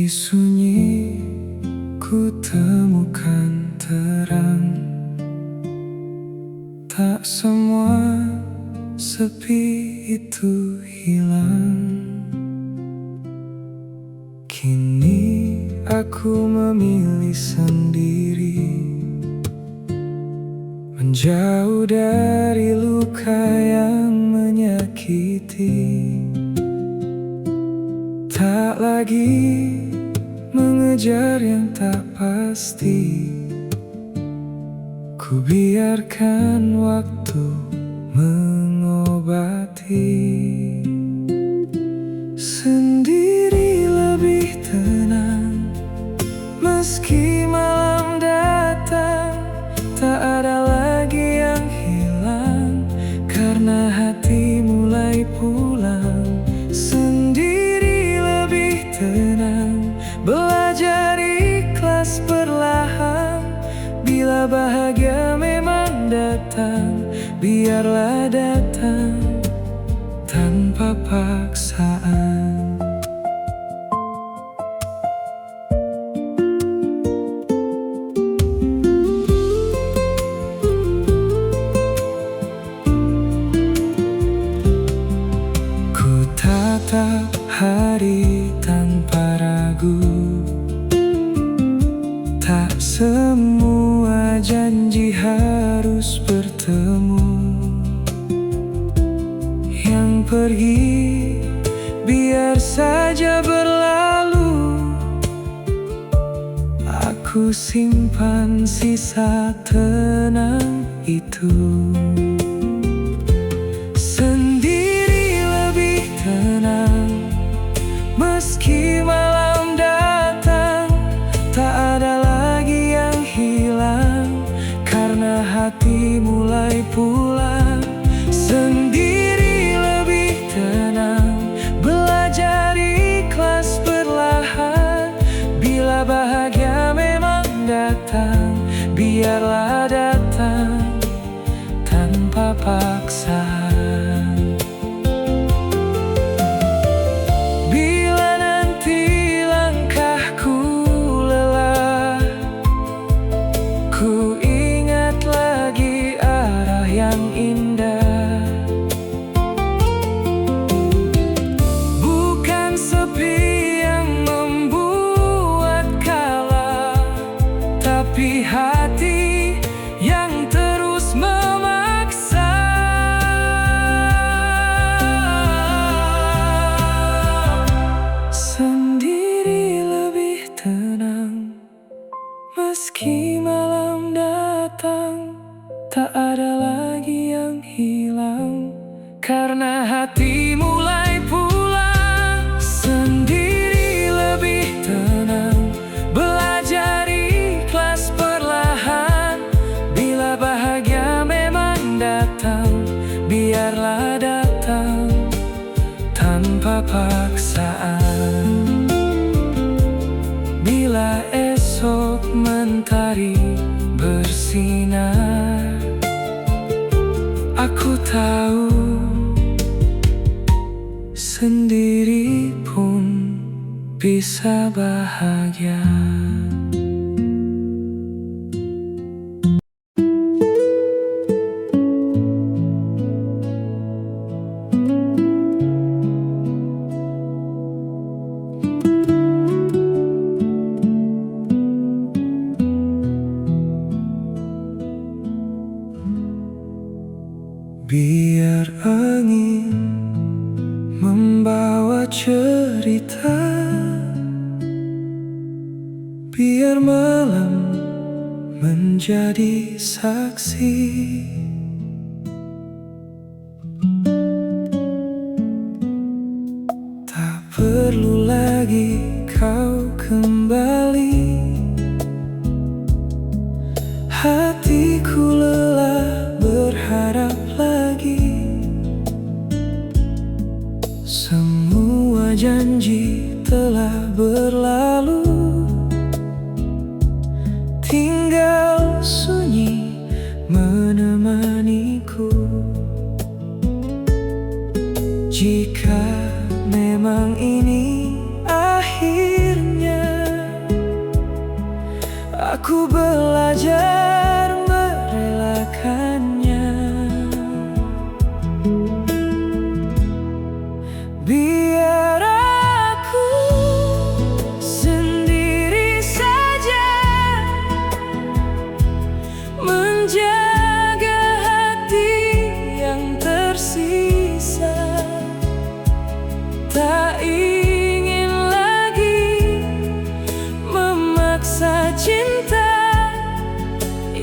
sunyi ku temukan terang. Tak semua sepi itu hilang. Kini aku memilih sendiri, menjauh dari luka yang menyakiti. Tak lagi mengejar yang tak pasti, ku biarkan waktu mengobati. Sendiri lebih tenang, meski malam datang. Tak ada lagi yang hilang, karena hati mulai pulang. Sendiri lebih tenang, belajar ikhlas perlahan. Bila bahagia memang datang, biarlah datang tanpa paksaan. Ku tatap hari tanpa ragu, tak semua janji harus bertemu. Yang pergi biar saja berlalu, aku simpan sisa tenang itu. Sendiri lebih tenang, meski malam datang. Tak ada lagi yang hilang, karena hati mulai pulang. Sendiri lebih tenang, belajar ikhlas perlahan. Bila bahagia memang datang, biarlah datang tanpa paksaan. Bila nanti langkahku lelah, ku ingat lagi arah yang indah. Bukan sepi yang membuat kalah, tapi hati yang terus memaksa. Sendiri lebih tenang, meski malam datang. Tak ada lagi yang hilang, karena hati mulai pulang. Sendiri lebih tenang, belajar ikhlas perlahan. Bila bahagia memang datang, biarlah datang tanpa paksaan. Bila esok mentari bersinar, aku tahu sendiri pun bisa bahagia. Biar angin membawa cerita, biar malam menjadi saksi. Tak perlu lagi kau kembali, hatiku lelah berharap lagi. Semua janji telah berlalu, tinggal sunyi menemaniku. Jika memang ini akhirnya, Aku belajar merelakannya, biar aku sendiri saja menjaga hati yang tersisa. Tak ingin lagi memaksa cinta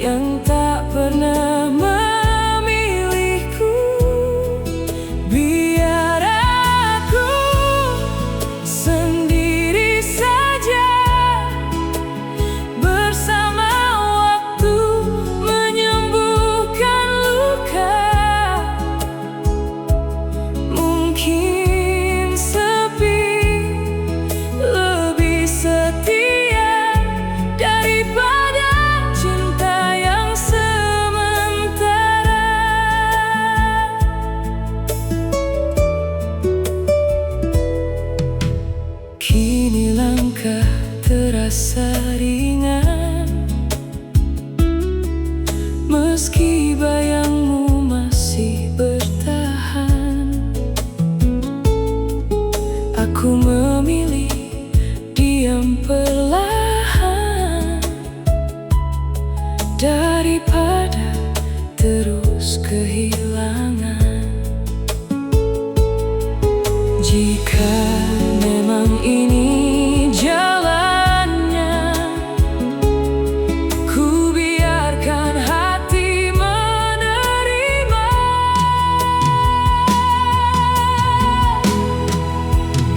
yang tak pernah memilihku. Biar aku sendiri saja bersama waktu menyembuhkan luka. Mungkin sepi lebih setia daripada cinta yang sementara. Kini langkah terasa ringan, meski bayangmu masih bertahan. Aku memilih diam perlahan daripada terus kehilangan. Jika memang ini jalannya, ku biarkan hati menerima.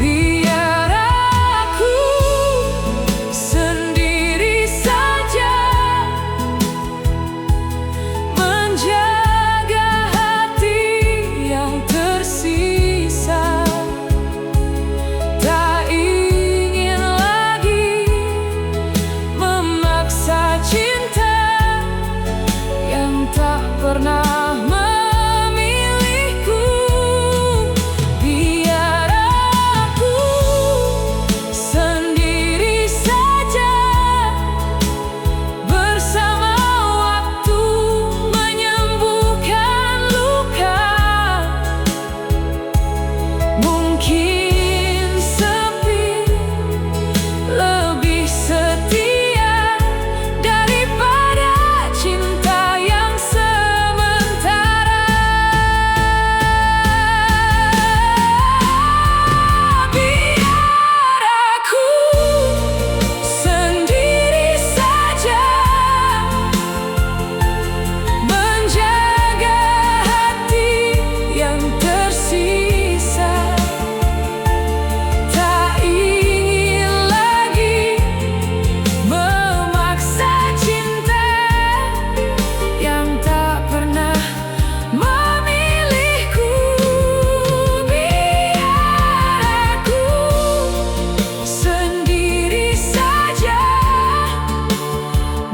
Biar aku sendiri saja menjaga hati yang tersisa. Tak ingin lagi memaksa cinta yang tak pernah memilihku. Biar aku sendiri saja bersama waktu menyembuhkan luka. Mungkin sepi lebih setia daripada cinta yang sementara. Biar aku sendiri saja menjaga hati yang tersisa. Tak ingin lagi memaksa cinta yang tak pernah memilihku. Biar aku sendiri saja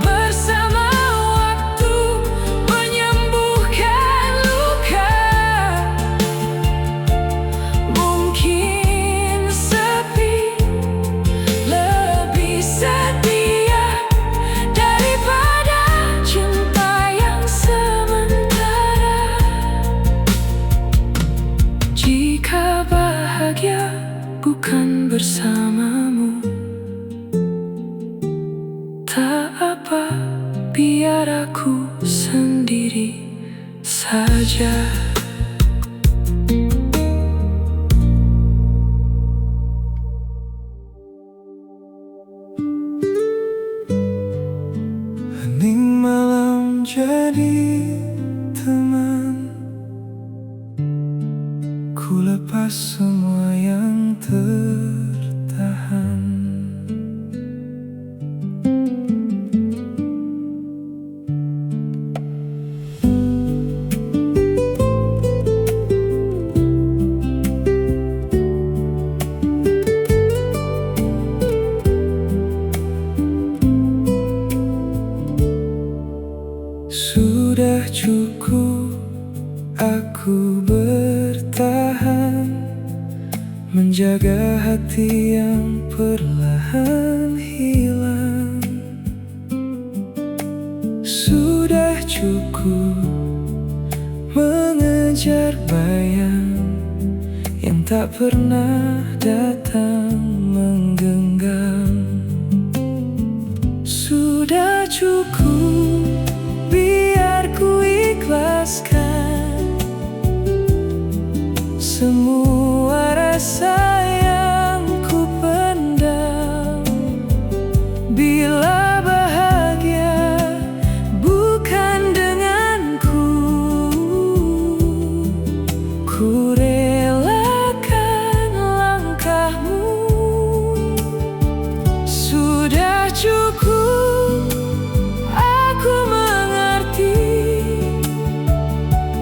bersama waktu menyembuhkan luka. Mungkin sepi lebih setia daripada cinta yang sementara. Jika bahagia bukan bersamamu, tak apa, biar aku sendiri saja. Hening malam jadi teman, ku lepas semua yang tertahan. Sudah cukup aku bertahan, menjaga hati yang perlahan hilang. cukup mengejar bayang yang tak pernah datang menggenggam. Sudah cukup, biar ku ikhlaskan semua rasa yang ku pendam. Bila bahagia bukan denganku, ku relakan langkahmu. Sudah cukup, aku mengerti,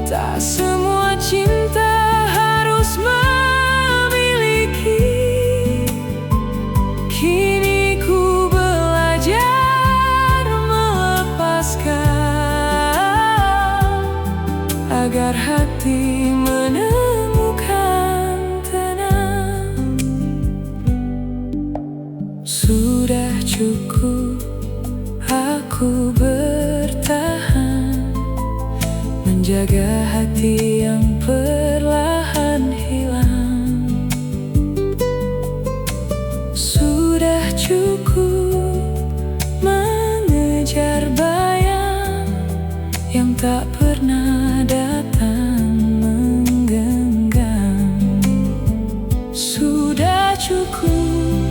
tak semua cinta harus memiliki. Kini ku belajar melepaskan, agar hati menemukan tenang. Sudah cukup, aku bertahan, menjaga hati yang perlahan hilang. Sudah cukup mengejar bayang yang tak pernah datang menggenggam. Sudah cukup,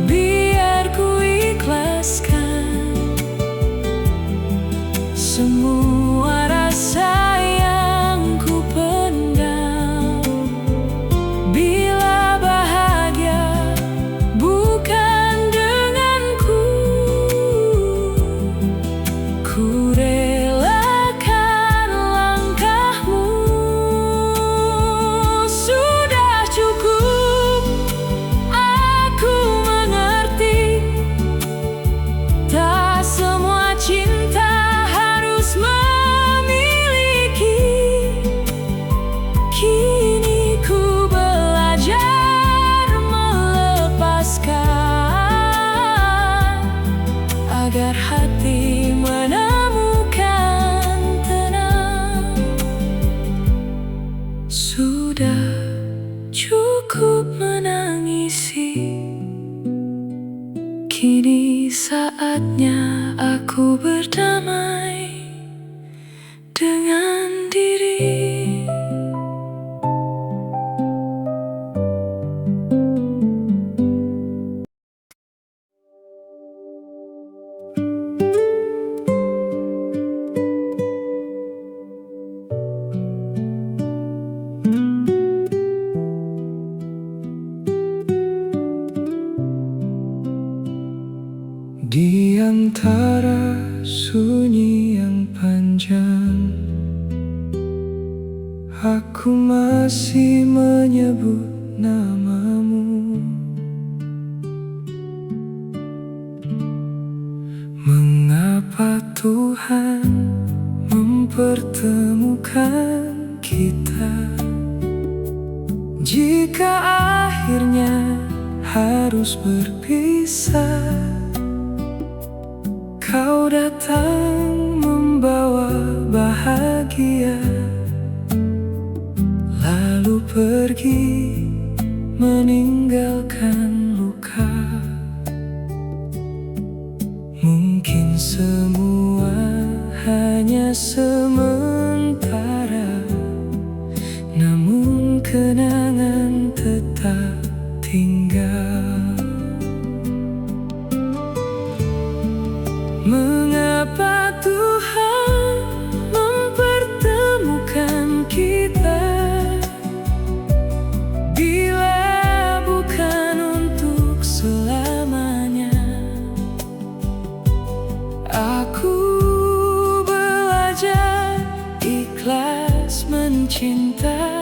biar ku ikhlaskan semua rasa yang ku pendam. Bila bahagia bukan denganku, ku relakan langkahmu. Sudah cukup, aku mengerti, tak semua cinta harus memiliki. Kini ku belajar melepaskan, agar hati menemukan tenang. Sudah cukup menangisi, kini saatnya aku berdamai dengan diri. Di antara sunyi yang panjang, aku masih menyebut namamu. Mengapa Tuhan mempertemukan kita, jika akhirnya harus berpisah? Kau datang membawa bahagia, lalu pergi meninggalkan luka. Mungkin semua hanya sementara, namun kenangan tetap tinggal. Mengapa Tuhan mempertemukan kita, bila bukan untuk selamanya? Aku belajar ikhlas mencinta,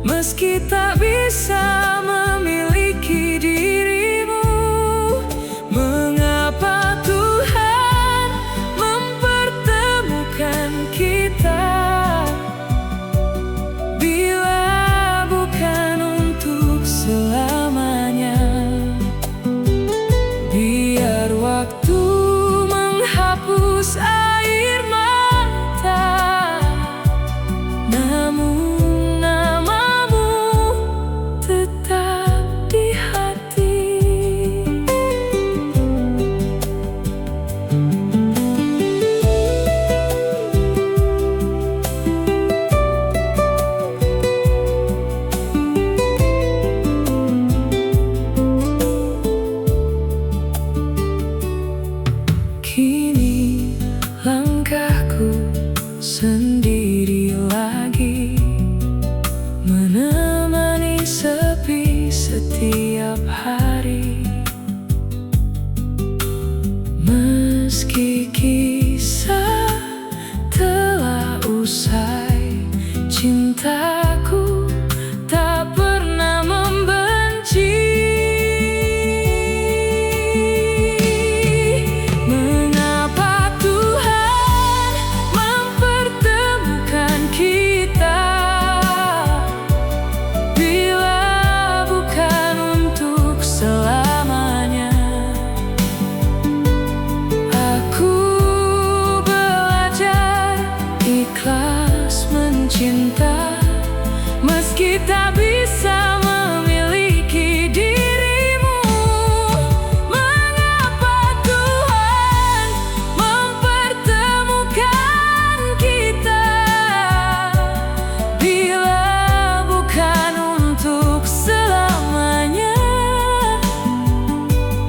meski tak bisa memiliki dirimu. Mengapa Tuhan mempertemukan kita, bila bukan untuk selamanya? Biar waktu menghapus air mata, namun namamu tetap di hati. Kini langkahku sendiri lagi, menemani sepi setiap hari. Meski kisah telah usai, cintaku tak pernah membenci. Mengapa Tuhan mempertemukan kita, bila bukan untuk selamanya? Aku belajar ikhlas mencinta, meski tak bisa memiliki dirimu. Mengapa Tuhan mempertemukan kita, bila bukan untuk selamanya?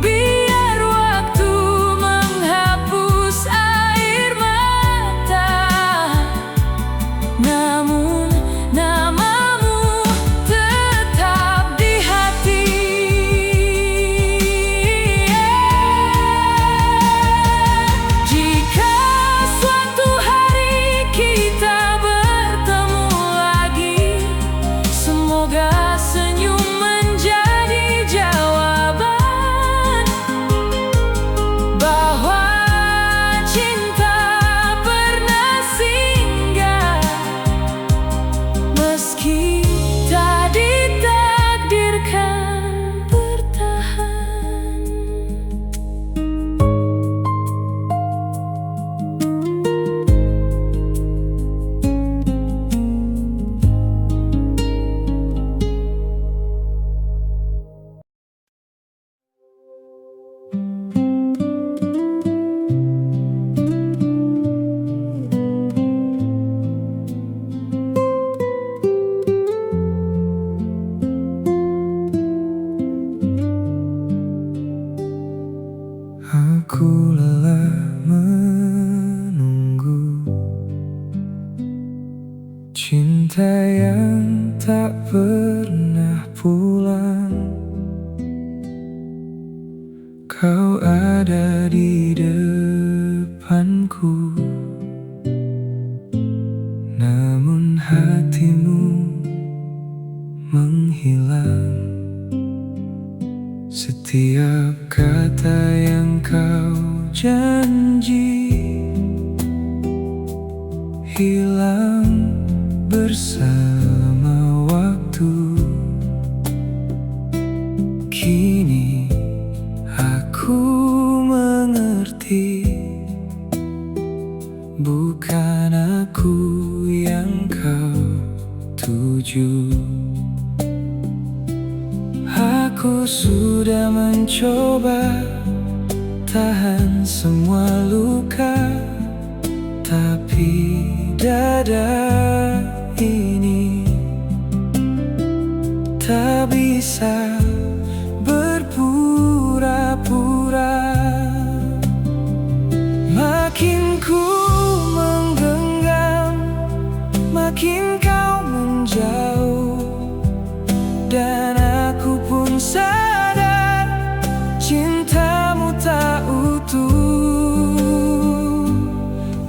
Biar waktu menghapus air mata, namun namamu tetap di hati. Jika suatu hari kita bertemu lagi, semoga senyum menjadi jawaban bahwa cinta pernah singgah, meski tak ditakdirkan bertahan. Aku lelah menunggu cinta yang tak pernah pulang. Kau ada di depanku, namun hatimu menghilang. Setiap kata yang kau janji hilang bersama waktu. Kini aku mengerti, bukan aku yang kau tuju. Aku sudah mencoba tahan semua luka, tapi dada ini tak bisa berpura-pura. Makin ku menggenggam, makin kau menjauh, dan aku pun sadar cintamu tak utuh.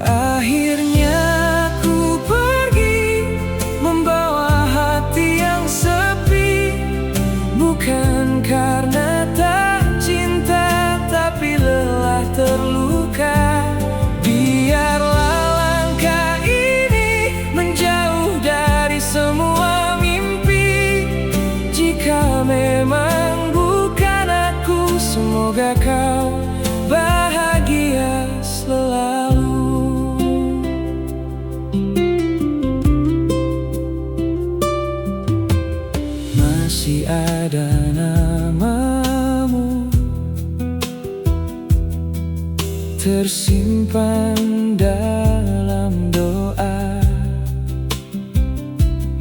Akhirnya ku pergi membawa hati yang sepi, bukan masih ada namamu tersimpan dalam doa.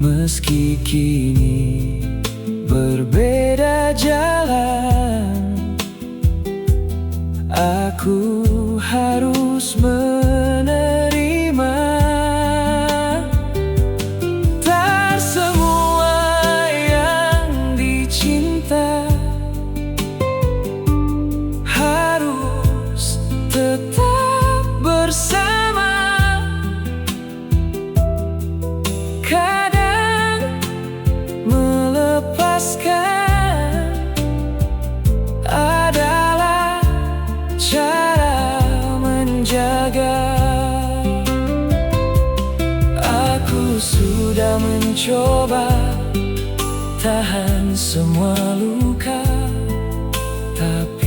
Meski kini berbeda jalan, aku harus menerima. Tak semua yang dicinta harus tetap bersama. Kadang melepaskan adalah cara menjaga. Aku sudah mencoba tahan semua luka, tapi